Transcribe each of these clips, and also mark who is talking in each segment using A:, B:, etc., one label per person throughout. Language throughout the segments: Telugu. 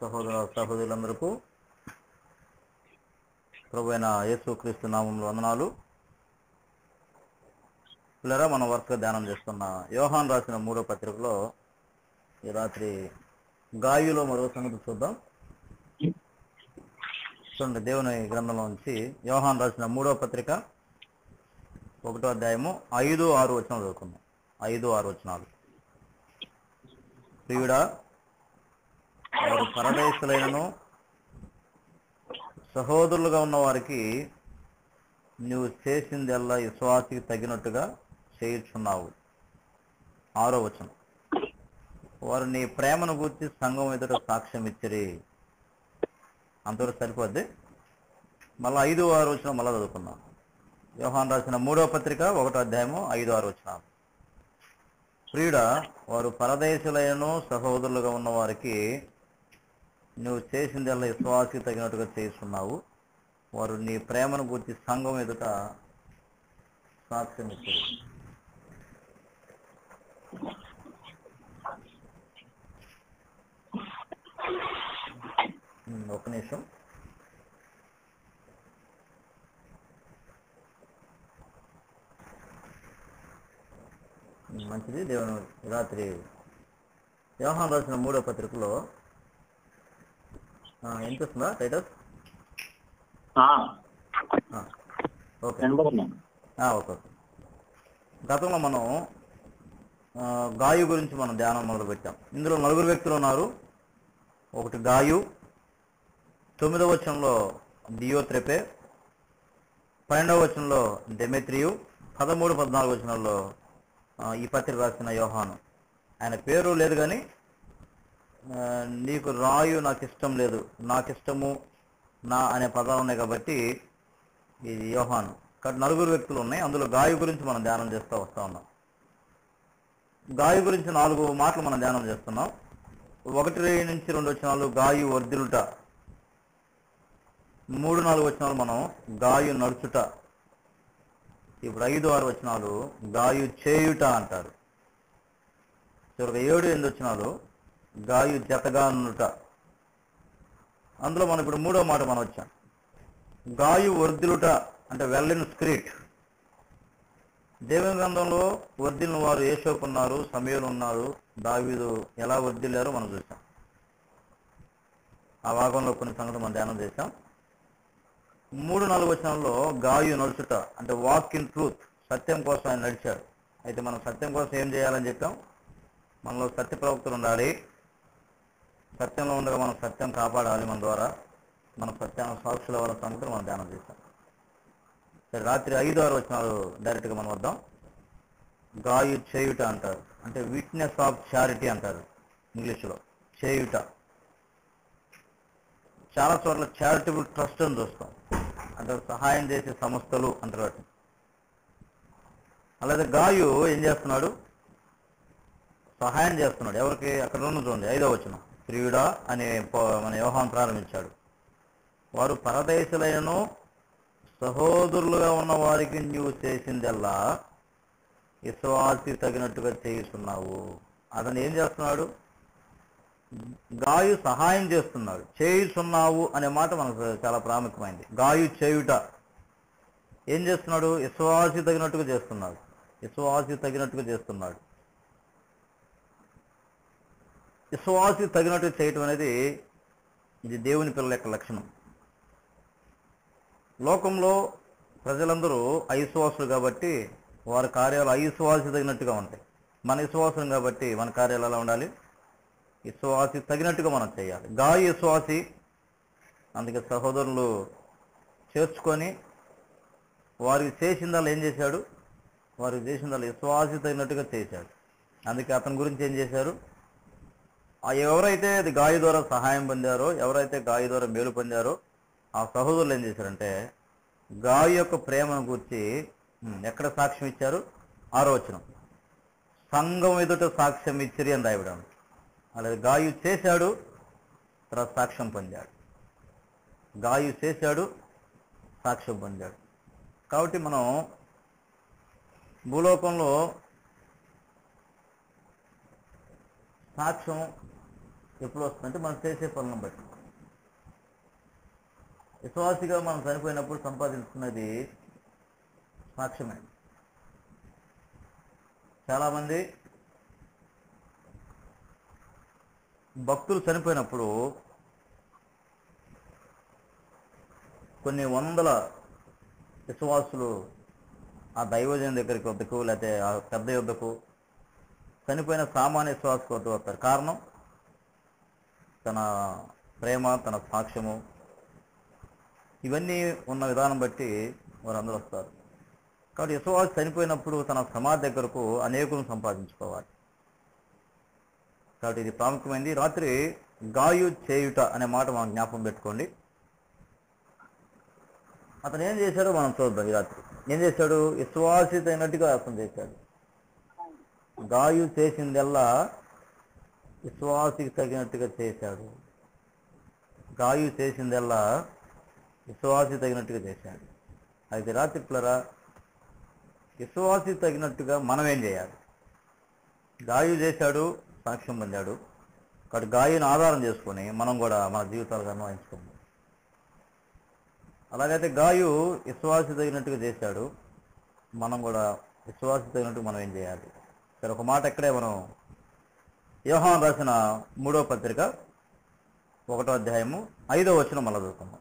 A: సహోదర సహోదరులందరికీ ప్రభువైన యేసుక్రీస్తు నామములో వందనాలు. పిల్లరా, మనం వరుసగా ధ్యానం చేస్తున్న యోహాన్ రాసిన 3వ పత్రికలో ఈ రాత్రి గాయులో మరో సంగతి చూద్దాం. చూడండి, దేవుని గ్రంథంలో నుంచి యోహాన్ రాసిన 3వ పత్రిక 1వ అధ్యాయము 5, 6 వచనాలు చదువుకుందాం. 5, 6 వచనాలు. ప్రియుడా, వారు పరదేశులైనను సహోదరులుగా ఉన్న వారికి నువ్వు చేసిందల్లా విశ్వాసికి తగినట్టుగా చేయుచున్నావు. 6వ వచనం. వారు నీ ప్రేమను గురించి సంఘం ఎదుట సాక్ష్యం ఇచ్చిరి. అంతవరకు సరిపోద్ది. మళ్ళీ 5, 6 వచనం మళ్ళీ చదువుకుందాం. యోహాన్ రాసిన 3వ పత్రిక 1వ అధ్యాయము 5, 6 వచనాలు. ప్రియుడా, వారు పరదేశులైనను సహోదరులుగా ఉన్న వారికి నువ్వు చేసిందల్లా విశ్వాసికి తగినట్టుగా చేస్తున్నావు. వారు నీ ప్రేమను గురించి సంఘం ఎదుట సాక్ష్యం ఇచ్చారు. ఒక నిమిషం. మంచిది. దేవుని రాత్రి యోహాన్ రాసిన 3వ పత్రికలో వినిపిస్తుందా టైటస్? Okay okay. గతంలో మనం గాయు గురించి మనం ధ్యానం మొదలుపెట్టాం. ఇందులో 4 వ్యక్తులు ఉన్నారు. ఒకటి గాయు, 9వ వచనంలో డియోత్రెపే, 12వ వచనంలో డెమెత్రియు, 13, 14 వచనాల్లో ఈ పత్రిక రాసిన యోహాను. ఆయన పేరు లేదు కానీ నీకు రాయు నాకు ఇష్టం లేదు, నాకు ఇష్టము నా అనే పదాలు ఉన్నాయి కాబట్టి ఇది యోహాను. కాబట్టి 4 వ్యక్తులు ఉన్నాయి. అందులో గాయు గురించి మనం ధ్యానం చేస్తూ వస్తూ ఉన్నాం. గాయు గురించి 4 మాటలు మనం ధ్యానం చేస్తున్నాం. 1 నుంచి 2 వచనాలు గాయు వర్ధిల్లుట, 3, 4 వచనాలు మనం గాయు నడుచుట, ఇప్పుడు 5, 6 వచనాలు గాయు చేయుట అంటారు. చివరికి 7, 8 వచనాలు గాయు జతగా నుండుట. అందులో మనం ఇప్పుడు 3వ మాట మనం వచ్చాం. గాయు వర్ధిల్లుట అంటే వెల్ ఇన్ స్పిరిట్. దేవుని గ్రంథంలో వర్ధిల్లిన వారు యేషోపు ఉన్నారు, సమూయేలు ఉన్నారు, దావీదు ఎలా వర్ధిల్లారో మనం చూసాం. ఆ భాగంలో కొన్ని సంగతులు మనం ధ్యానం చేశాం. 3, 4 వచనాల్లో గాయు నడుచుట అంటే వాక్ ఇన్ ట్రూత్, సత్యం కోసం ఆయన నడిచాడు. అయితే మనం సత్యం కోసం ఏం చేయాలని చెప్పాం? మనలో సత్య ప్రవక్తలు ఉండాలి. సత్యంలో ఉండగా మనం సత్యం కాపాడాలి. మన ద్వారా మన సత్యాన్ని సాక్షుల వల్ల సంగతులు మనం ధ్యానం చేస్తాం. సరే, రాత్రి 5, 6 వచనాలు డైరెక్ట్గా మనం వద్దాం. గాయు చేయుట అంటారు, అంటే విట్నెస్ ఆఫ్ చారిటీ అంటారు ఇంగ్లీష్లో. చేయుట చాలా చోట్ల చారిటబుల్ ట్రస్ట్ అని చూస్తాం, అంటే సహాయం చేసే సంస్థలు అంటారు వాటిని. అలాగే గాయు ఏం చేస్తున్నాడు? సహాయం చేస్తున్నాడు. ఎవరికి? అక్కడ ఉన్న చూడండి 5వ వచనం. ప్రియుడా అనే మన యోహాను ప్రారంభించాడు. వారు పరదేశులైనను సహోదరులుగా ఉన్న వారికి నువ్వు చేసిందల్లా విశ్వాసి తగినట్టుగా చేస్తున్నావు. అతను ఏం చేస్తున్నాడు? గాయు సహాయం చేస్తున్నాడు. చేయుచున్నావు అనే మాట మనకు చాలా ప్రాముఖ్యమైంది. గాయు చేయుట ఏం చేస్తున్నాడు? విశ్వాసి తగినట్టుగా చేస్తున్నాడు. విశ్వాసి తగినట్టుగా చేస్తున్నాడు. విశ్వాసి తగినట్టుగా చేయటం అనేది ఇది దేవుని పిల్లల యొక్క లక్షణం. లోకంలో ప్రజలందరూ అవిశ్వాసులు కాబట్టి వారి కార్యాలు అవిశ్వాసి తగినట్టుగా ఉంటాయి. మన విశ్వాసం కాబట్టి మన కార్యాలు ఎలా ఉండాలి? విశ్వాసి తగినట్టుగా మనం చేయాలి. గాయు విశ్వాసి, అందుకే సహోదరులు చేర్చుకొని వారికి చేసిందల్లా ఏం చేశాడు? వారికి చేసిందల్లా విశ్వాసి తగినట్టుగా చేశాడు. అందుకే అతని గురించి ఏం చేశారు? ఎవరైతే అది గాయు ద్వారా సహాయం పొందారో, ఎవరైతే గాయు ద్వారా మేలు పొందారో ఆ సహోదరులు ఏం చేశారంటే గాయు యొక్క ప్రేమను గురించి ఎక్కడ సాక్ష్యం ఇచ్చారు? 6వ వచనం. సంఘం ఎదుట సాక్ష్యం ఇచ్చిరి అని రాయబడాను. అలాగే గాయు చేశాడు, తర్వాత సాక్ష్యం పొందాడు. గాయు చేశాడు, సాక్ష్యం పొందాడు. కాబట్టి మనం భూలోకంలో సాక్ష్యం ఎప్పుడు వస్తుందంటే మనం చేసే పనులను బట్టి. విశ్వాసిగా మనం చనిపోయినప్పుడు సంపాదించుకున్నది సాక్ష్యమే. చాలామంది భక్తులు చనిపోయినప్పుడు కొన్ని వందల విశ్వాసులు ఆ దైవజనం దగ్గరికి వద్దకు, లేకపోతే ఆ పెద్ద యుద్ధకు చనిపోయిన సామాన్య విశ్వాసకు వద్ద వస్తారు. కారణం తన ప్రేమ, తన సాక్ష్యము, ఇవన్నీ ఉన్న విధానం బట్టి వారందరూ వస్తారు. కాబట్టి విశ్వాసి చనిపోయినప్పుడు తన సమాధి దగ్గరకు అనేకులను సంపాదించుకోవాలి. కాబట్టి ఇది ప్రాముఖ్యమైనది. రాత్రి గాయు చేయుట అనే మాట మనం జ్ఞాపకం పెట్టుకోండి. అతను ఏం చేశాడో మనం చూద్దాం. ఈ రాత్రి ఏం చేశాడు? విశ్వాసి అయినట్టుగా అర్థం చేశాడు. గాయు చేసిందల్లా విశ్వాసికి తగినట్టుగా చేశాడు. గాయు చేసిందల్లా విశ్వాసి తగినట్టుగా చేశాడు. అయితే రాత్రి పిల్లరా, విశ్వాసి తగినట్టుగా మనం ఏం చేయాలి? గాయు చేశాడు, సాక్ష్యం పొందాడు. కాబట్టి గాయుని ఆధారం చేసుకొని మనం కూడా మన జీవితాలకు అన్వయించుకుందాం. అలాగైతే గాయు విశ్వాసి తగినట్టుగా చేశాడు, మనం కూడా విశ్వాసి తగినట్టు మనం ఏం చేయాలి? సరే, ఒక మాట ఇక్కడే మనం యోహాను రాసిన 3వ పత్రిక 1వ అధ్యాయము 5వ వచనం మళ్ళా చదువుకుందాం.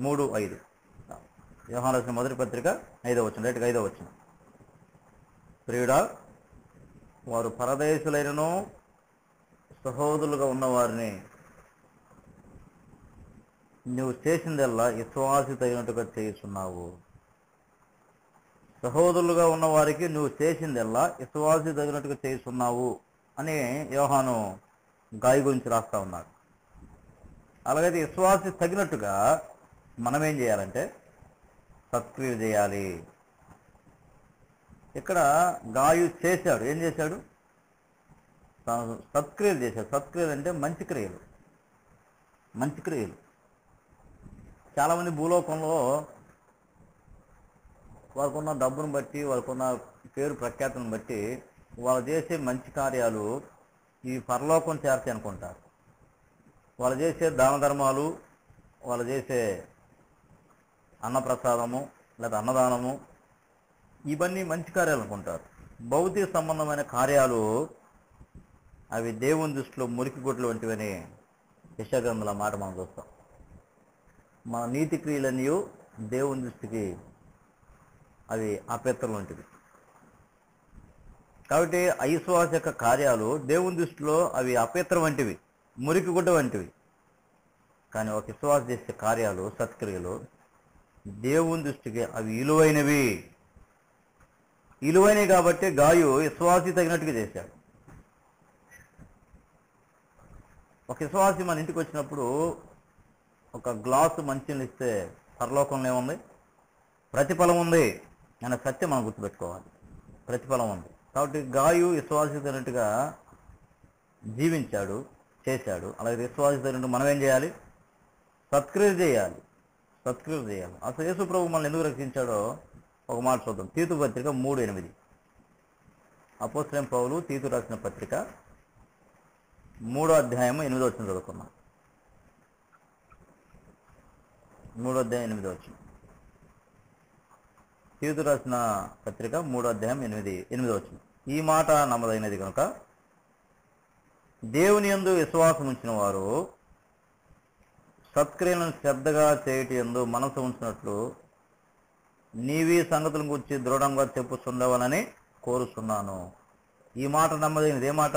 A: 3:5 యోహాను రాసిన మొదటి పత్రిక 5వ వచనం, రైట్గా 5వ వచనం. ప్రియుడా, వారు పరదేశులైనను సహోదరులుగా ఉన్నవారిని నువ్వు చేసిందల్లా విశ్వాసి తగినట్టుగా చేస్తున్నావు. సహోదరులుగా ఉన్న వారికి నువ్వు చేసిందల్లా విశ్వాసి తగినట్టుగా చేస్తున్నావు అని యోహాను గాయ గురించి రాస్తా ఉన్నాడు. అలాగైతే విశ్వాసి తగినట్టుగా మనం ఏం చేయాలంటే సత్క్రియలు చేయాలి. ఇక్కడ గాయు చేశాడు. ఏం చేశాడు? తాను సత్క్రియలు చేశాడు. సత్క్రియలు అంటే మంచి క్రియలు. మంచి క్రియలు. చాలామంది భూలోకంలో వారికున్న డబ్బును బట్టి, వారికున్న పేరు ప్రఖ్యాతులను బట్టి వాళ్ళు చేసే మంచి కార్యాలు ఈ పరలోకం చేరతాయి అనుకుంటారు. వాళ్ళు చేసే దాన ధర్మాలు, వాళ్ళు చేసే అన్నప్రసాదము లేదా అన్నదానము, ఇవన్నీ మంచి కార్యాలు అనుకుంటారు. భౌతిక సంబంధమైన కార్యాలు అవి దేవుని దృష్టిలో మురికి గుడ్లు వంటివని యెషయా మాట మనం చూస్తాం. మన నీతి క్రియలన్నీ దేవుని దృష్టికి అవి అపవిత్రం వంటివి. కాబట్టి అవిశ్వాస యొక్క కార్యాలు దేవుని దృష్టిలో అవి అపవిత్రం వంటివి, మురికి గుడ్డ వంటివి. కానీ ఒక విశ్వాస చేసే కార్యాలు, సత్క్రియలు దేవుని దృష్టికి అవి విలువైనవి. విలువైనవి కాబట్టి గాయు విశ్వాసి తగినట్టుగా చేశాడు. ఒక విశ్వాసి మన ఇంటికి వచ్చినప్పుడు ఒక గ్లాసు మంచిని ఇస్తే పరలోకంలో ఏముంది? ప్రతిఫలం ఉంది అనే సత్యం మనం గుర్తుపెట్టుకోవాలి. ప్రతిఫలం ఉంది. కాబట్టి గాయు విశ్వాసి తగినట్టుగా జీవించాడు, చేశాడు. అలాగే విశ్వాసి తగినట్టు మనం ఏం చేయాలి? సత్క్రియలు చేయాలి. సత్క్రియలు చేయాలి. అసలు యేసు ప్రభు మనల్ని ఎందుకు రక్షించాడో ఒక మాట చూద్దాం. తీతు పత్రిక 3:8. అపోస్తలుడైన పౌలు తీతు రాసిన పత్రిక 3వ అధ్యాయము 8వ వచనం చదువుకున్నాం. 3వ అధ్యాయం 8వ వచనం. తీతు రాసిన పత్రిక 3వ అధ్యాయం 8వ వచనం. ఈ మాట నమ్మదైనది కనుక దేవుని యందు విశ్వాసం ఉంచిన వారు సత్క్రియలను శ్రద్ధగా చేయటి యందు మనసు ఉంచినట్లు నీవీ సంగతులను గురించి దృఢంగా చెప్పుచుండవలని కోరుచున్నాను. ఈ మాట నమ్మదైనది. ఏ మాట?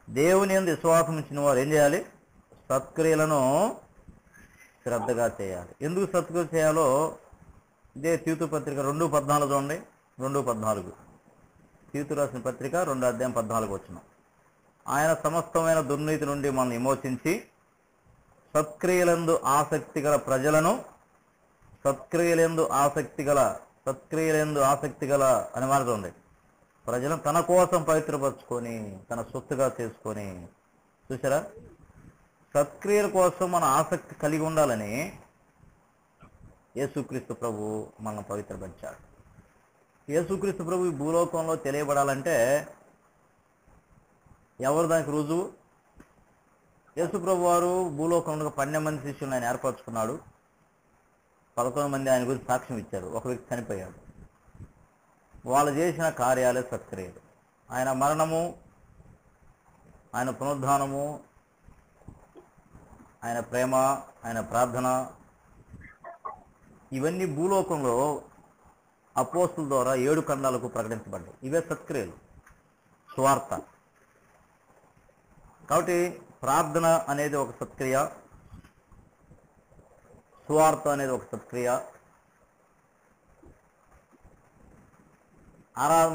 A: దేవుని యందు విశ్వాసం ఉంచిన వారు ఏం చేయాలి? సత్క్రియలను శ్రద్ధగా చేయాలి. ఎందుకు సత్క్రియ చేయాలో ఇదే తీతు పత్రిక 2:14 చూడండి. 2:14 తీతు రాసిన పత్రిక 2వ అధ్యాయం 14 వచనం. ఆయన సమస్తమైన దుర్నీతి నుండి మనల్ని విమోచించి సత్క్రియలందు ఆసక్తి గల ప్రజలను, సత్క్రియలందు ఆసక్తి గల అనే మాట ఉంది. ప్రజలను తన కోసం పవిత్రపరచుకొని తన సొత్తుగా చేసుకొని, చూసారా? సత్క్రియల కోసం మన ఆసక్తి కలిగి ఉండాలని యేసుక్రీస్తు ప్రభు మనల్ని పవిత్రపరిచాడు. యేసుక్రీస్తు ప్రభు ఈ భూలోకంలో తెలియబడాలంటే ఎవరు దానికి రుజువు? యేసు ప్రభు వారు భూలోకంలో 12 మంది శిష్యులను ఆయన ఏర్పరచుకున్నాడు. 11 మంది ఆయన గురించి సాక్ష్యం ఇచ్చారు. ఒక వ్యక్తి చనిపోయాడు. వాళ్ళు చేసిన కార్యాలే సత్క్రియలు. ఆయన మరణము, ఆయన పునరుద్ధానము, ఆయన ప్రేమ, ఆయన ప్రార్థన, ఇవన్నీ భూలోకంలో అపోస్తుల ద్వారా 7 ఖండాలకు ప్రకటించబడ్డాయి. ఇవే సత్క్రియలు, స్వార్థ. కాబట్టి ప్రార్థన అనేది ఒక సత్క్రియ, స్వార్థ అనేది ఒక సత్క్రియ.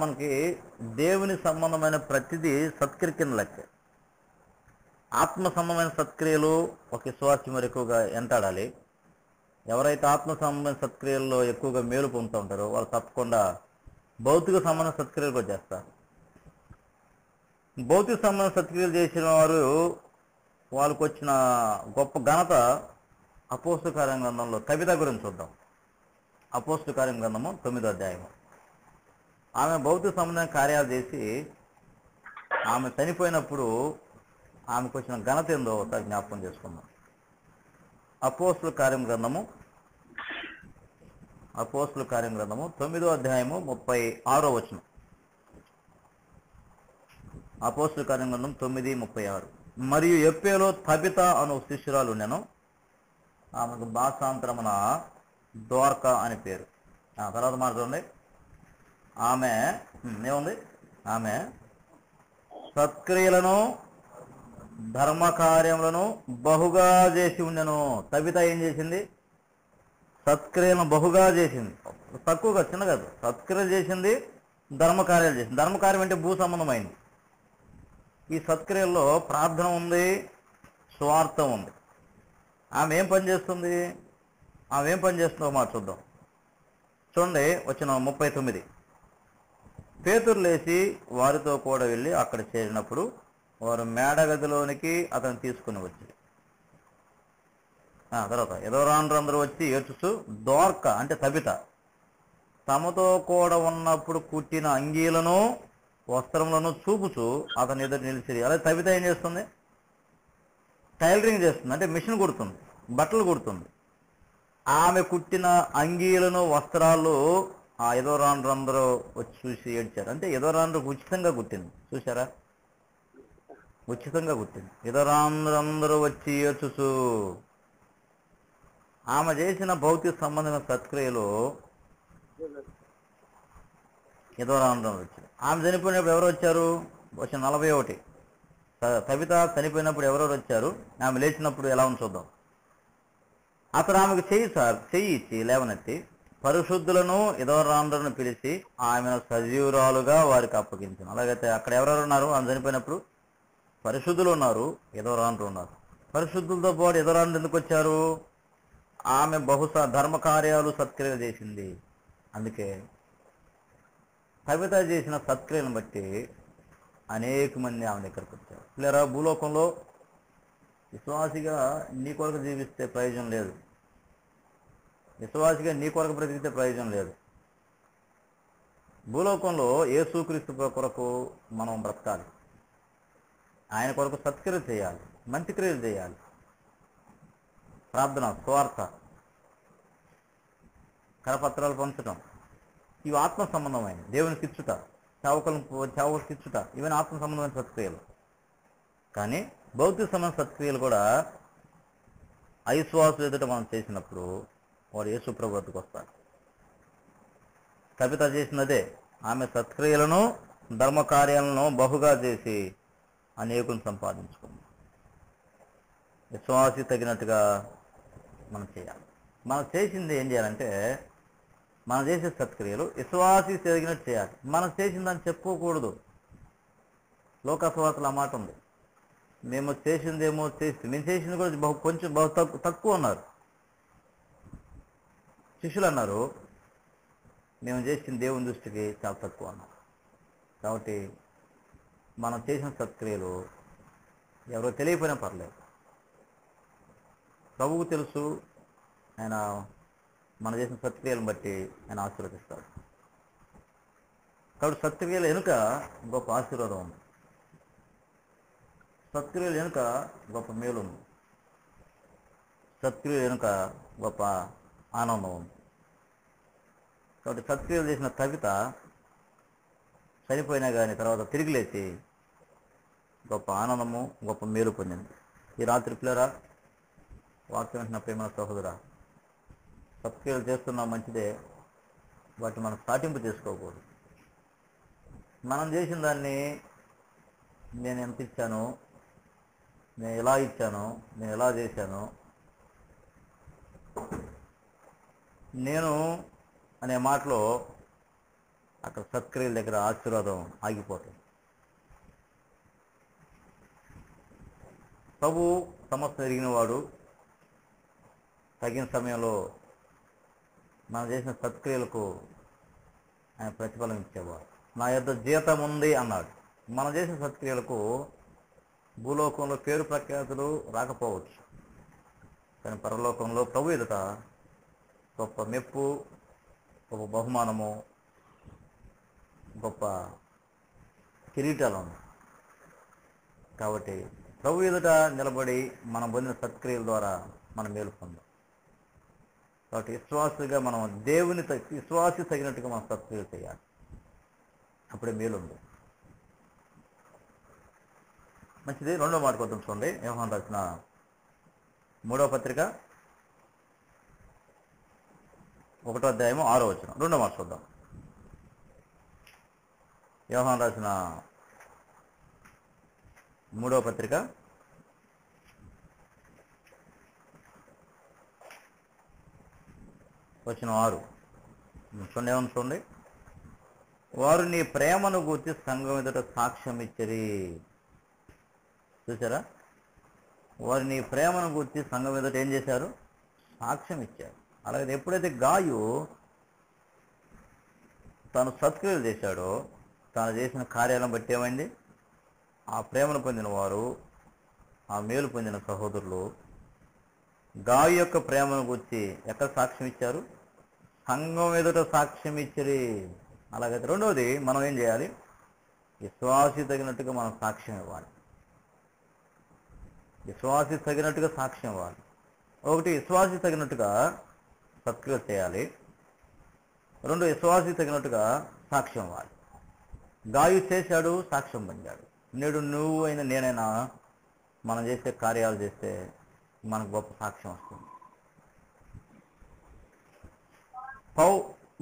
A: మనకి దేవుని సంబంధమైన ప్రతిదీ సత్క్రియ కింద లెక్క. ఆత్మ సంబంధమైన సత్క్రియలు ఒక విశ్వాసి మరి ఎక్కువగా ఎంటాడాలి. ఎవరైతే ఆత్మ సంబంధమైన సత్క్రియల్లో ఎక్కువగా మేలు పొందుతూ ఉంటారో వాళ్ళు తప్పకుండా భౌతిక సంబంధ సత్క్రియలు కూడా చేస్తారు. భౌతిక సంబంధ సత్క్రియలు చేసిన వారు వాళ్ళకు వచ్చిన గొప్ప ఘనత అపోస్తల కార్యం గ్రంథంలో తబిత గురించి చూద్దాం. అపోస్తల కార్యం గ్రంథము 9వ అధ్యాయము. ఆమె భౌతిక సంబంధమైన కార్యాలు చేసి ఆమె చనిపోయినప్పుడు ఆమెకు వచ్చిన ఘనత ఏందో జ్ఞాపకం చేసుకుందాం. అపోస్తల కార్యం గ్రంథము 9వ అధ్యాయము 36వ వచనం. అపోస్తల కార్యం గ్రంథం 9:36. మరియు యొప్పేలో తబిత అను శిష్యురాలు నేను, ఆమెకు భాషాంతరమున దోర్కా అని పేరు. తర్వాత మాట చూడండి. ఆమె ఏముంది? ఆమె సత్క్రియలను ధర్మకార్యములను బహుగా చేసి ఉండెను. తబిత ఏం చేసింది? సత్క్రియలను బహుగా చేసింది. తక్కువగా, చిన్న కాదు. సత్క్రియలు చేసింది, ధర్మకార్యాలు చేసింది. ధర్మకార్యం అంటే భూ సంబంధమైంది. ఈ సత్క్రియల్లో ప్రార్థన ఉంది, స్వార్థం ఉంది. ఆమె ఏం పని చేస్తుందో మాట చూద్దాం. చూడండి వచ్చిన 39. పేతురు లేచి వారితో కూడా వెళ్ళి అక్కడ చేరినప్పుడు వారు మేడగదిలోనికి అతను తీసుకుని వచ్చి, తర్వాత ఎదోరాండ్రందరూ వచ్చి ఏడ్చుచు దోర్క అంటే తబిత తమతో కూడా ఉన్నప్పుడు కుట్టిన అంగీలను వస్త్రములను చూపుచు అతని ఎదురు నిలిచి. అలా తబిత ఏం చేస్తుంది? టైలరింగ్ చేస్తుంది, అంటే మిషన్ కుడుతుంది, బట్టలు కుడుతుంది. ఆమె కుట్టిన అంగీలను వస్త్రాలు ఆ ఎదోరాండ్రందరూ వచ్చి చూసి ఏడ్చారు. అంటే ఎదోరాండ్రకు ఉచితంగా కుట్టింది. చూసారా? ఉచితంగా కుట్టింది. ఎదోరాండ్రందరూ వచ్చి ఏడ్చుచు. ఆమె చేసిన భౌతిక సంబంధమైన సత్క్రియలు ఎదోరాండ్రం వచ్చారు. ఆమె చనిపోయినప్పుడు ఎవరు వచ్చారు? వచ్చిన 41. తబిత చనిపోయినప్పుడు ఎవరెవరు వచ్చారు? ఆమె లేచినప్పుడు ఎలా ఉంది చూద్దాం. అతను ఆమెకు చెయ్యి ఇచ్చి లేవనెత్తి పరిశుద్ధులను ఎదోరాండ్రను పిలిచి ఆమెను సజీవురాలుగా వారికి అప్పగించాను. అలాగైతే అక్కడ ఎవరెవరు ఉన్నారు? ఆమె చనిపోయినప్పుడు పరిశుద్ధులు ఉన్నారు, ఎదోరాండ్రు ఉన్నారు. పరిశుద్ధులతో పాటు ఎదోరాండ్రు ఎందుకు వచ్చారు? ఆమె బహుశా ధర్మకార్యాలు సత్క్రియలు చేసింది. అందుకే కవిత చేసిన సత్క్రియలను బట్టి అనేక మంది ఆమె దగ్గరకు వచ్చారు. లేరా భూలోకంలో విశ్వాసిగా నీ కొరకు జీవిస్తే ప్రయోజనం లేదు. విశ్వాసిగా నీ కొరకు బ్రతికితే ప్రయోజనం లేదు. భూలోకంలో యేసుక్రీస్తు కొరకు మనం బ్రతకాలి. ఆయన కొరకు సత్క్రియలు చేయాలి, మంచి క్రియలు చేయాలి. ప్రార్థన, స్వార్థ, కరపత్రాలు పంచడం, ఇవి ఆత్మ సంబంధమైన దేవునికి ఇచ్చుట, చావులకు ఇచ్చుట, ఇవన్నీ ఆత్మ సంబంధమైన సత్క్రియలు. కానీ భౌతిక సంబంధ సత్క్రియలు కూడా అవిశ్వాసులు ఎదుట మనం చేసినప్పుడు వాడు యేసు ప్రభు వద్దకు వస్తారు. కవిత చేసినదే. ఆమె సత్క్రియలను ధర్మకార్యాలను బహుగా చేసి అనేకులను సంపాదించుకుంది. విశ్వాసి తగినట్టుగా మనం చేయాలి. మనం చేసింది ఏం చేయాలంటే, మనం చేసే సత్క్రియలు విశ్వాసి తగినట్టు చేయాలి. మనం చేసిందని చెప్పుకోకూడదు. లోకస్వార్తలు ఆ మాట ఉంది. మేము చేసిందేమో మేము చేసింది కూడా కొంచెం తక్కువ అన్నారు. శిష్యులు అన్నారు మేము చేసిన దేవుని దృష్టికి చాలా తక్కువ అన్నారు. కాబట్టి మనం చేసిన సత్క్రియలు ఎవరో తెలియపోయినా పర్లేదు, ప్రభువుకు తెలుసు. ఆయన మనం చేసిన సత్క్రియలను బట్టి ఆయన ఆశీర్వదిస్తాడు. కాబట్టి సత్క్రియల వెనుక గొప్ప ఆశీర్వాదం ఉంది. సత్క్రియలు వెనుక గొప్ప మేలు ఉంది. సత్క్రియలు వెనుక గొప్ప ఆనందం ఉంది. కాబట్టి సత్క్రియలు చేసిన కవిత చనిపోయినా కానీ తర్వాత తిరిగి లేచి గొప్ప ఆనందము, గొప్ప మేలు పొందింది. ఈ రాత్రి పిల్లరా, వాక్యం వింటున్న ప్రేమ సహోదరా, సత్క్రియలు చేస్తున్నా మంచిదే, వాటిని మనం సాటింపు చేసుకోకూడదు. మనం చేసిన దాన్ని నేను ఎంత ఇచ్చాను, నేను ఎలా ఇచ్చాను, నేను ఎలా చేశాను, నేను అనే మాటలో అక్కడ సత్క్రియల దగ్గర ఆశీర్వాదం ఆగిపోతుంది. ప్రభు సమస్త ఎరిగిన వాడు, తగిన సమయంలో మనం చేసిన సత్క్రియలకు ఆయన ప్రతిఫలం ఇచ్చేవాడు. నా యొద్ద జీతం ఉంది అన్నాడు. మనం చేసిన సత్క్రియలకు భూలోకంలో పేరు ప్రఖ్యాతులు రాకపోవచ్చు, కానీ పరలోకంలో ప్రభు ఎదుట గొప్ప మెప్పు, గొప్ప బహుమానము, గొప్ప కిరీటాలు ఉన్నాయి. కాబట్టి ప్రభు ఎదుట నిలబడి మనం పొందిన సత్క్రియల ద్వారా మనం మేలు పొందాం. కాబట్టి విశ్వాసుగా మనం విశ్వాసి తగినట్టుగా మనం సత్క్రియలు చేయాలి, అప్పుడే మేలు ఉంది. మంచిది. రెండో మాట కొద్దాం చూడండి. యోహాను రాసిన 3వ పత్రిక 1వ అధ్యాయము 6వ వచనం. రెండో మాట చూద్దాం. యోహాను రాసిన 3వ పత్రిక 6 చూడండి. ఏమని చూడండి. వారు నీ ప్రేమను గూర్చి సంఘం ఎదుట సాక్ష్యం ఇచ్చిరి. చూసారా? వారు నీ ప్రేమను గూర్చి సంఘం ఎదుట ఏం చేశారు? సాక్ష్యం ఇచ్చారు. అలాగే ఎప్పుడైతే గాయు తాను సత్క్రియలు చేశాడో, తాను చేసిన కార్యాలను బట్టి ఏమైంది? ఆ ప్రేమను పొందిన వారు, ఆ మేలు పొందిన సహోదరులు గాయు యొక్క ప్రేమను గురించి ఎక్కడ సాక్ష్యం ఇచ్చారు? సంఘం ఎదుట సాక్ష్యం ఇచ్చిరి. అలాగైతే రెండవది, మనం ఏం చేయాలి? విశ్వాసి తగినట్టుగా మనం సాక్ష్యం ఇవ్వాలి. విశ్వాసి తగినట్టుగా సాక్ష్యం ఇవ్వాలి. ఒకటి, విశ్వాసి తగినట్టుగా సత్క్రియలు చేయాలి. రెండు, విశ్వాసి తగినట్టుగా సాక్ష్యం ఇవ్వాలి. గాయు చేశాడు, సాక్ష్యం పొందాడు. నేడు నువ్వు అయినా నేనైనా మనం చేసే కార్యాలు చేస్తే మనకు గొప్ప సాక్ష్యం వస్తుంది.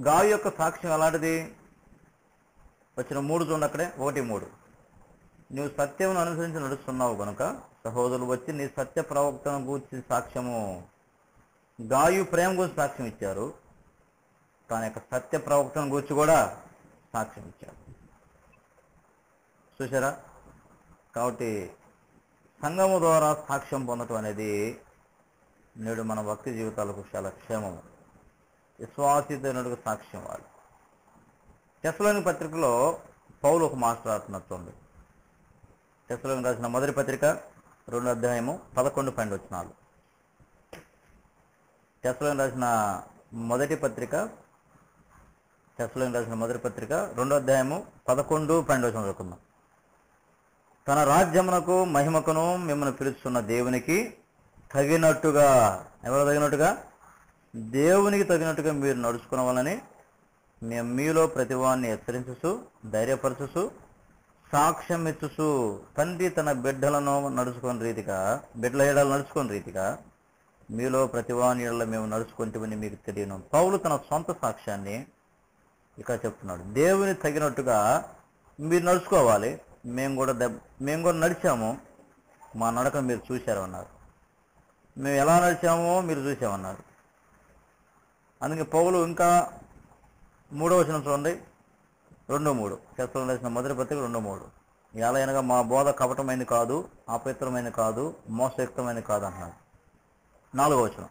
A: గాయు యొక్క సాక్ష్యం ఎలాంటిది? వచ్చిన 3 చూడండి. అక్కడే 1:3. నువ్వు సత్యమును అనుసరించి నడుస్తున్నావు కనుక సహోదరులు వచ్చి నీ సత్య ప్రవక్తను గూర్చి సాక్ష్యము. గాయు ప్రేమ గురించి సాక్ష్యం ఇచ్చారు, తన యొక్క సత్య ప్రవక్తను గూర్చి కూడా సాక్ష్యం ఇచ్చారు. చూసారా? కాబట్టి సంఘము ద్వారా సాక్ష్యం పొందటం అనేది నేడు మన భక్తి జీవితాలకు చాలా క్షేమము. విశ్వాసితైనట్టుగా సాక్ష్యం వాళ్ళు. తెస్సలోనిక పత్రికలో పౌలు ఒక మాస్టర్ రాస్తున్నారు చూడండి. తెస్సలోనిక రాసిన మొదటి పత్రిక 2వ అధ్యాయము 11-12 వచనాలు. తెస్సలోనిక రాసిన మొదటి పత్రిక 2వ అధ్యాయము 11-12 వచనాలు చదువుకుందాం. తన రాజ్యమునకు మహిమకును మిమ్మల్ని పిలుస్తున్న దేవునికి తగినట్టుగా, ఎవరు తగినట్టుగా? దేవునికి తగినట్టుగా మీరు నడుచుకునవాలని మేము మీలో ప్రతివాన్ని హెచ్చరించుచు, ధైర్యపరచుచు, సాక్ష్యం ఇచ్చుచు, తండ్రి తన బిడ్డలను నడుచుకుని రీతిగా, బిడ్డల ఏడాలు నడుచుకుని రీతిగా మీలో ప్రతివాని ఏళ్ళ మేము నడుచుకుంటామని మీకు తెలియను. పౌలు తన సొంత సాక్ష్యాన్ని ఇక్కడ చెప్తున్నాడు. దేవుని తగినట్టుగా మీరు నడుచుకోవాలి. మేము కూడా నడిచాము, మా నడకను మీరు చూశారు అన్నారు. మేము ఎలా నడిచామో మీరు చూసామన్నారు. అందుకే పౌలు ఇంకా 3వ వచనం చూడండి. 2:3. తెస్సలోనిక రాసిన మొదటి పత్రిక 2:3. ఎలాగనగా మా బోధ కపటమైనది కాదు, అపవిత్రమైనది కాదు, మోసయుక్తమైనది కాదు అన్నాడు. 4వ వచనం.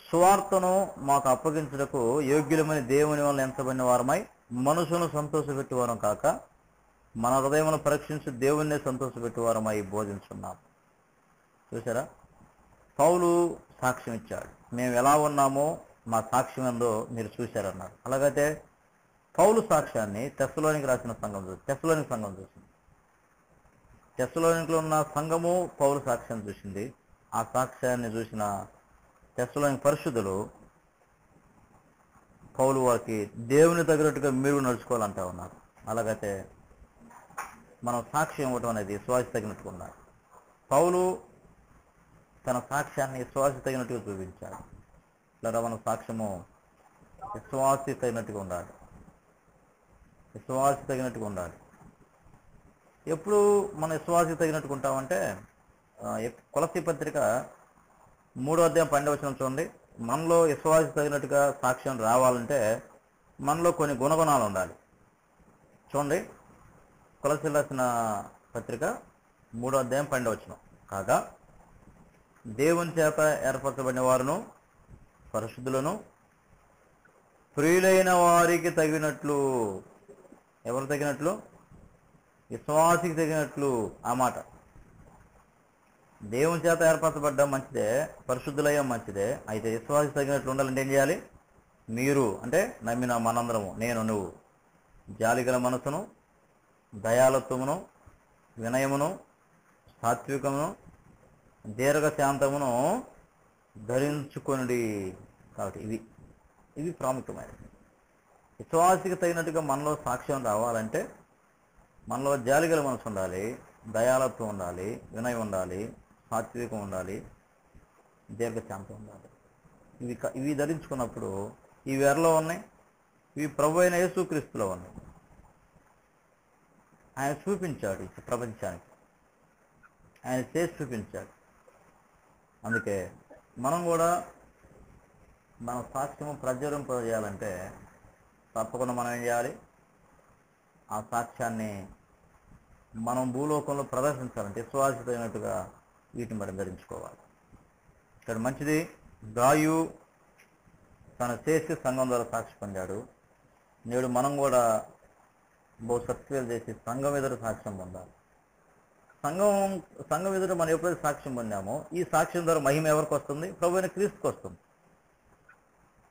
A: సువార్తను మాకు అప్పగించుటకు యోగ్యులమైన దేవుని వలన ఎంచబడిన వారమై మనుషులను సంతోషపెట్టేవారం కాక మన హృదయమును పరీక్షించి దేవుణ్ణే సంతోషపెట్టేవారమై బోధించున్నాం. చూసారా? పౌలు సాక్ష్యం ఇచ్చాడు. మేము ఎలా ఉన్నామో మా సాక్ష్యం ఏందో మీరు చూశారన్నారు. అలాగైతే పౌలు సాక్ష్యాన్ని తెస్సలోనిక రాసిన సంఘం చూసింది. తెస్సలోనికలో ఉన్న సంఘము పౌలు సాక్ష్యాన్ని చూసింది. ఆ సాక్ష్యాన్ని చూసిన తెస్సలోని పరిశుద్ధులు పౌలు వారికి దేవుని తగినట్టుగా మీరు నడుచుకోవాలంటా ఉన్నారు. అలాగైతే మనం సాక్ష్యం ఇవ్వటం అనేది విశ్వాస తగినట్టుగా ఉండాలి. పౌలు తన సాక్ష్యాన్ని విశ్వాస తగినట్టుగా చూపించాడు. లేదా మన సాక్ష్యము విశ్వాసి తగినట్టుగా ఉండాలి. విశ్వాసి తగినట్టుగా ఉండాలి. ఎప్పుడు మన విశ్వాసి తగినట్టుగా ఉంటామంటే కొలస్సీ పత్రిక 3వ అధ్యాయం 12వ వచనం చూడండి. మనలో విశ్వాసి తగినట్టుగా సాక్ష్యం రావాలంటే మనలో కొన్ని గుణగుణాలు ఉండాలి. చూడండి, కొలస్సీలు రాసిన పత్రిక 3వ అధ్యాయం 12వ వచనం. కాగా దేవుని చేత ఏర్పరచబడిన వారును పరిశుద్ధులను ప్రియులైన వారికి తగినట్లు, ఎవరు తగినట్లు? విశ్వాసికి తగినట్లు. ఆ మాట దేవుని చేత ఏర్పరచబడ్డం మంచిదే, పరిశుద్ధులయ్యడం మంచిదే. అయితే విశ్వాసికి తగినట్లు ఉండాలంటే ఏం చేయాలి? మీరు అంటే నమ్మిన మనందరము, నేను నువ్వు జాలిగల మనసును, దయాలత్వమును, వినయమును, సాత్వికమును, దీర్ఘశాంతమును ధరించుకొనుడి. కాబట్టి ఇవి ప్రాముఖ్యమైనవి. విశ్వాసికి తగినట్టుగా మనలో సాక్ష్యం రావాలంటే మనలో జాలిగల మనసు ఉండాలి, దయాలత్వం ఉండాలి, వినయం ఉండాలి, సాత్వికం ఉండాలి, దీర్ఘశాంతం ఉండాలి. ఇవి ధరించుకున్నప్పుడు ఇవి ఎవరిలో ఉన్నాయి? ఇవి ప్రభు అయిన యేసుక్రీస్తులో ఉన్నాయి. ఆయన చూపించాడు ఈ ప్రపంచానికి, ఆయన చేసి చూపించాడు. అందుకే మనం కూడా మన సాక్ష్యము ప్రజ్వలింపజేయాలంటే తప్పకుండా మనం ఏం చేయాలి? ఆ సాక్ష్యాన్ని మనం భూలోకంలో ప్రదర్శించాలంటే విశ్వాసితైనట్టుగా వీటిని మనం ధరించుకోవాలి. ఇక్కడ మంచిది, గాయు తన చేసి సంఘం ద్వారా సాక్షి పొందాడు. నేడు మనం కూడా బహు సత్క్రియలు చేసి సంఘం ఎదురు సాక్ష్యం పొందాలి. సంఘం ఎదురు మనం ఎప్పుడైతే సాక్ష్యం పొందామో ఈ సాక్ష్యం ద్వారా మహిమ ఎవరికి వస్తుంది? ప్రభు అయిన క్రీస్తుకు వస్తుంది.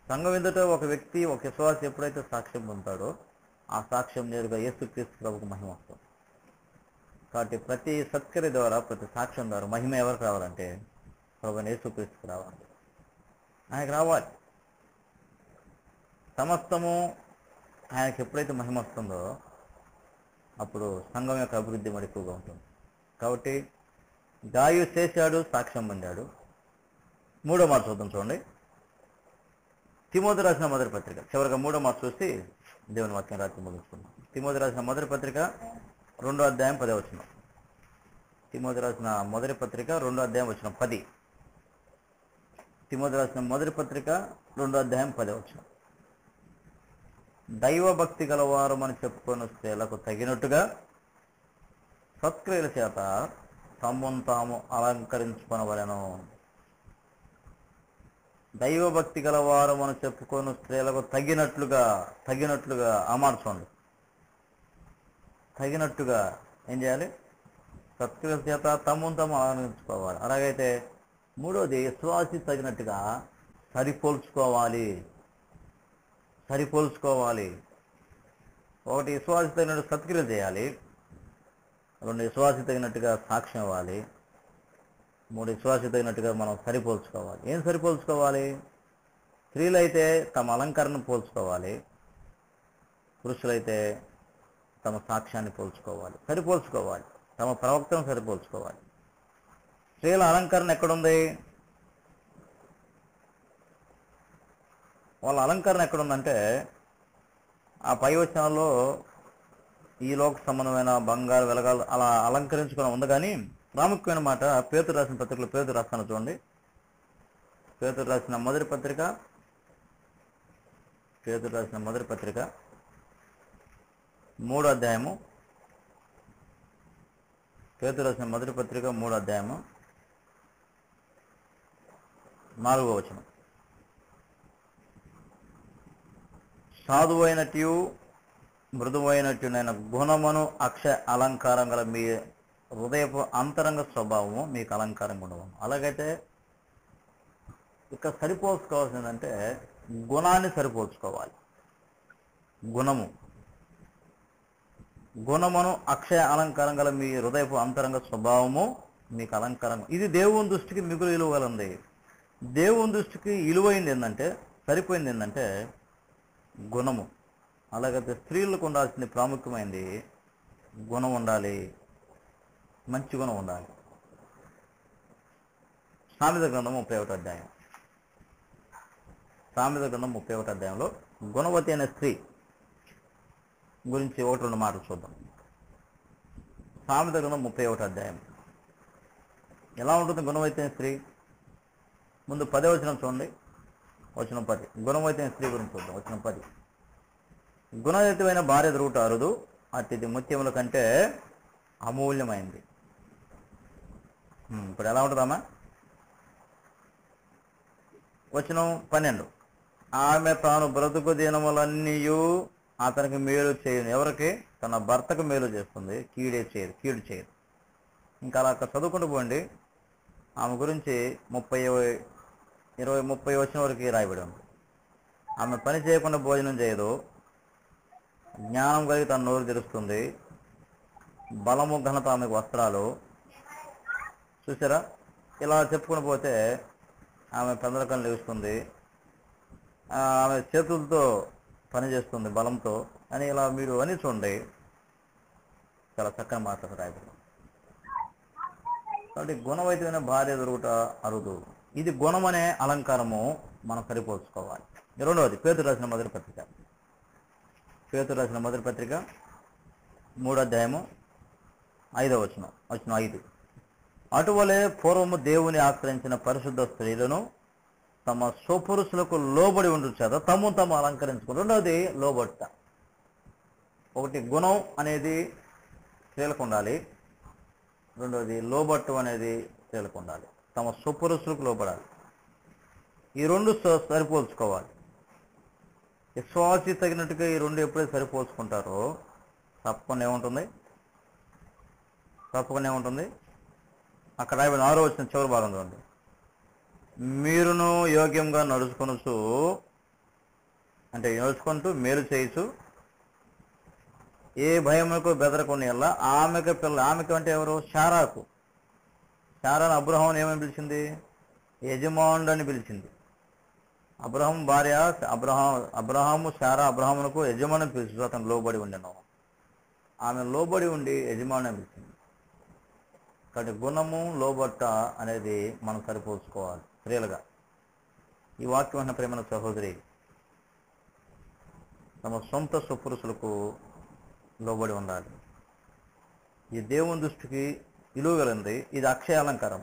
A: సంఘం ఎదుట ఒక వ్యక్తి, ఒక విశ్వాసి ఎప్పుడైతే సాక్ష్యం పొందుతాడో ఆ సాక్ష్యం నేరుగా యేసుక్రీస్తు ప్రభుకు మహిమ వస్తుంది. కాబట్టి ప్రతి సత్క్రియ ద్వారా, ప్రతి సాక్ష్యం ద్వారా మహిమ ఎవరికి రావాలంటే ప్రభు అయిన యేసుక్రీస్తుకు రావాలి. ఆయనకు రావాలి. సమస్తము ఆయనకి ఎప్పుడైతే మహిమ వస్తుందో అప్పుడు సంఘం యొక్క అభివృద్ధి మరి ఎక్కువగా ఉంటుంది. కాబట్టి గాయు చేశాడు, సాక్ష్యం పొందాడు. 3వ మాట చూద్దాం. చూడండి, తిమోతి రాసిన మొదటి పత్రిక చివరిగా 3వ మాట చూసి దేవుని వాక్యం రాత్రి ముగించుకున్నాం. తిమోతి రాసిన మొదటి పత్రిక 2వ అధ్యాయం 10వ వచనం. తిమోతి రాసిన మొదటి పత్రిక 2వ అధ్యాయం వచనం 10. తిమోతి రాసిన మొదటి పత్రిక 2వ అధ్యాయం 10వ వచనం. దైవభక్తి గలవారు అని చెప్పుకొని స్త్రీలకు తగినట్టుగా సత్క్రియల చేత తమ్మును తాము అలంకరించుకొనవలెను. దైవభక్తి గలవారు అని చెప్పుకొని స్త్రీలకు తగినట్లుగా అమర్చండి. తగినట్టుగా ఏం చేయాలి? సత్క్రియల చేత తమ్మును తాము అలంకరించుకోవాలి. అలాగైతే 3వది విశ్వాసి తగినట్టుగా సరిపోల్చుకోవాలి. ఒకటి విశ్వాసి తగినట్టు సత్క్రియలు చేయాలి, 2 విశ్వాసి తగినట్టుగా సాక్ష్యం ఇవ్వాలి, 3 విశ్వాసి తగినట్టుగా మనం సరిపోల్చుకోవాలి. ఏం సరిపోల్చుకోవాలి? స్త్రీలైతే తమ అలంకరణను పోల్చుకోవాలి, పురుషులైతే తమ సాక్ష్యాన్ని సరిపోల్చుకోవాలి, తమ ప్రవక్తను సరిపోల్చుకోవాలి. స్త్రీల అలంకరణ ఎక్కడుంది? వాళ్ళ అలంకరణ ఎక్కడుందంటే ఆ పై వచనాల్లో ఈ లోక సంబంధమైన బంగారు వెలగాలు అలా అలంకరించుకుని ఉంది. కానీ ప్రాముఖ్యమైన మాట పేతురు రాసిన పత్రికలో పేతురు రాస్తాను చూడండి. పేతురు రాసిన మొదటి పత్రిక 3వ అధ్యాయము. పేతురు రాసిన మొదటి పత్రిక 3వ అధ్యాయము 4వ వచనం. సాధువైనట్టు మృదువైనట్టు నేను గుణమును అక్షయ అలంకారం గల మీ హృదయపు అంతరంగ స్వభావము మీకు అలంకారంగా ఉండవు. అలాగైతే ఇక్కడ సరిపోల్చుకోవాల్సిందంటే గుణాన్ని సరిపోల్చుకోవాలి. గుణమును అక్షయ అలంకారం గల మీ హృదయపు అంతరంగ స్వభావము మీకు అలంకారం. ఇది దేవుని దృష్టికి మిగులు విలువ గలంది. దేవుని దృష్టికి విలువైంది ఏంటంటే, సరిపోయింది ఏంటంటే గుణము. అలాగైతే స్త్రీలకు ఉండాల్సింది ప్రాముఖ్యమైనది గుణం ఉండాలి, మంచి గుణం ఉండాలి. సామెత గ్రంథం 31 అధ్యాయం, సామెత గ్రంథం 31 అధ్యాయంలో గుణవతి అనే స్త్రీ గురించి 1-2 మాటలు చూద్దాం. సామెత గ్రంథం 31 అధ్యాయం ఎలా ఉంటుంది గుణవతి అనే స్త్రీ? ముందు 10వ వచనం చూడండి, వచనం 10. గుణవతి అనే స్త్రీ గురించి చూద్దాం, వచనం 10. గుణవతివైన భార్య దొరుకుట అరుదు, అతిథి ముత్యముల కంటే అమూల్యమైంది. ఇప్పుడు ఎలా ఉంటుందమ్మా? వచనం 12. ఆమె తాను బ్రతుకు దినములన్నీ అతనికి మేలు చేయను. ఎవరికి? తన భర్తకు మేలు చేస్తుంది, కీడు చేయదు. ఇంకా అలా అక్కడ చదువుకుంటూ పోండి. ఆమె గురించి 30 వచ్చిన వరకు రాయబడి ఉంది. ఆమె పని చేయకుండా భోజనం చేయదు, జ్ఞానం కలిగి తన నోరు తెరుస్తుంది, బలము ఘనత ఆమెకు వస్త్రాలు. చూసారా? ఇలా చెప్పుకుని పోతే ఆమె పెందలకం లేస్తుంది, ఆమె చేతులతో పనిచేస్తుంది బలంతో అని, ఇలా మీరు అని చూడండి. చాలా చక్కని మాటలు రాయబడి. కాబట్టి గుణవైద్యమైన భార్య దొరుకుట అరుదు. ఇది గుణం అనే అలంకారము మనం సరిపోల్చుకోవాలి. రెండవది పేతురు రాసిన మొదటి పత్రిక, పేతురు రాసిన మొదటి పత్రిక 3వ అధ్యాయము 5వ వచనం, వచనం 5. అటువలే పూర్వము దేవుని ఆశ్రయించిన పరిశుద్ధ స్త్రీలను తమ స్వపురుషులకు లోబడి ఉండు చేత తమ అలంకరించుకుని. రెండవది లోబట్ట. ఒకటి గుణం అనేది స్త్రీలకు ఉండాలి, రెండవది లోబట్టు అనేది స్త్రీలకు ఉండాలి. తమ స్వపురుషులకు లోబడాలి. ఈ రెండు సరిపోల్చుకోవాలి. విశ్వాసి తగినట్టుగా ఈ రెండు ఎప్పుడైతే సరిపోల్చుకుంటారో తప్పకుండా ఏముంటుంది? అక్కడ 6వ వచనం చివరి భాగం చూడండి. మీరును యోగ్యంగా నడుచుకొనుచు, అంటే నడుచుకుంటూ మేలు చేయొచ్చు, ఏ భయములకు బెదరకొని ఎలా. ఆమెకు అంటే ఎవరు? శారాకు అబ్రహాం ఏమని పిలిచింది? యజమానుడు అని పిలిచింది. అబ్రహాం భార్య అబ్రహాము శారా అబ్రహామునకు యజమాని పిలిచి అతను లోబడి ఉండను. ఆమె లోబడి ఉండి యజమాని పిలిచింది. కాబట్టి గుణము లోబట్ట అనేది మనం సరిపోల్చుకోవాలి స్త్రీలుగా. ఈ వాక్యం అన్న ప్రేమ సహోదరి తమ సొంత స్వపురుషులకు లోబడి ఉండాలి. ఈ దేవుని దృష్టికి విలువ కలిగింది. ఇది అక్షయ అలంకారం.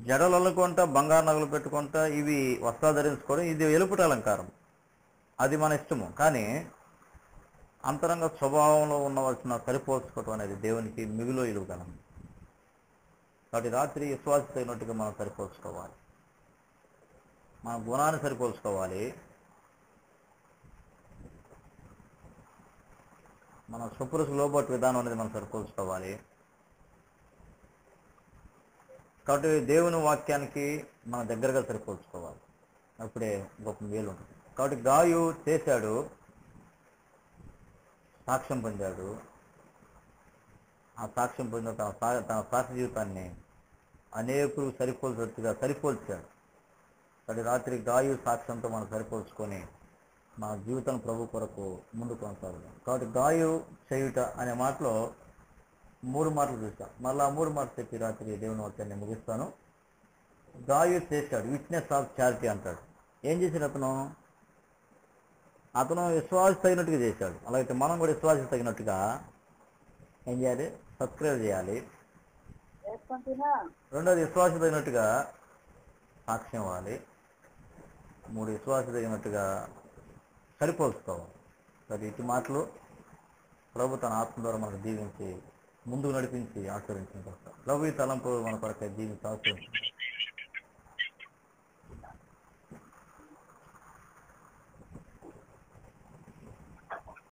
A: జడలు అల్లుకుంటా, బంగారు నగలు పెట్టుకుంటా, ఇవి వస్త్రాలు ధరించుకోవడం ఇది ఎలుపుట అలంకారం. అది మన ఇష్టము. కానీ అంతరంగ స్వభావంలో ఉండవలసిన సరిపోల్చుకోవటం అనేది దేవునికి మిగులు విలువ కలం. కాబట్టి రాత్రి విశ్వాస తగినట్టుగా మనం సరిపోల్చుకోవాలి, మన గుణాన్ని సరిపోల్చుకోవాలి, మన స్వపురుషు లోబట్టు విధానం అనేది మనం సరిపోల్చుకోవాలి. కాబట్టి దేవుని వాక్యానికి మన దగ్గరగా సరిపోల్చుకోవాలి. అప్పుడే గొప్ప మేలు ఉంటుంది. కాబట్టి గాయు చేశాడు, సాక్ష్యం పొందాడు. ఆ సాక్ష్యం పొందిన తన సాక్షి జీవితాన్ని అనేకులు సరిపోల్చాడు. కాబట్టి రాత్రి గాయు సాక్ష్యంతో మనం సరిపోల్చుకొని మన జీవితం ప్రభు కొరకు ముందుకు కొనసాగుతాం. కాబట్టి గాయు చేయుట అనే మాటలో 3 మాటలు చూస్తాం. మళ్ళీ ఆ 3 మాటలు చెప్పి రాత్రి దేవుని వాక్యాన్ని ముగిస్తాను. గాయు చేశాడు, విట్నెస్ ఆఫ్ చారిటీ అంటాడు. ఏం చేశాడు అతను విశ్వాస తగినట్టుగా చేశాడు. అలాగే మనం కూడా విశ్వాస తగినట్టుగా ఏం చేయాలి? సబ్స్క్రైబ్ చేయాలి. రెండోది విశ్వాస తగినట్టుగా సాక్ష్యం ఇవ్వాలి. 3 విశ్వాస తగినట్టుగా సరిపోల్చుకోవాలి. మరి ఇటు మాటలు ప్రభు తన ఆత్మ ద్వారా మనకు దీవించి ముందుకు నడిపించి ఆచరించిన ప్రభు ఈ తలంపు మన కొరకే దీవించి ఆచరించాలి.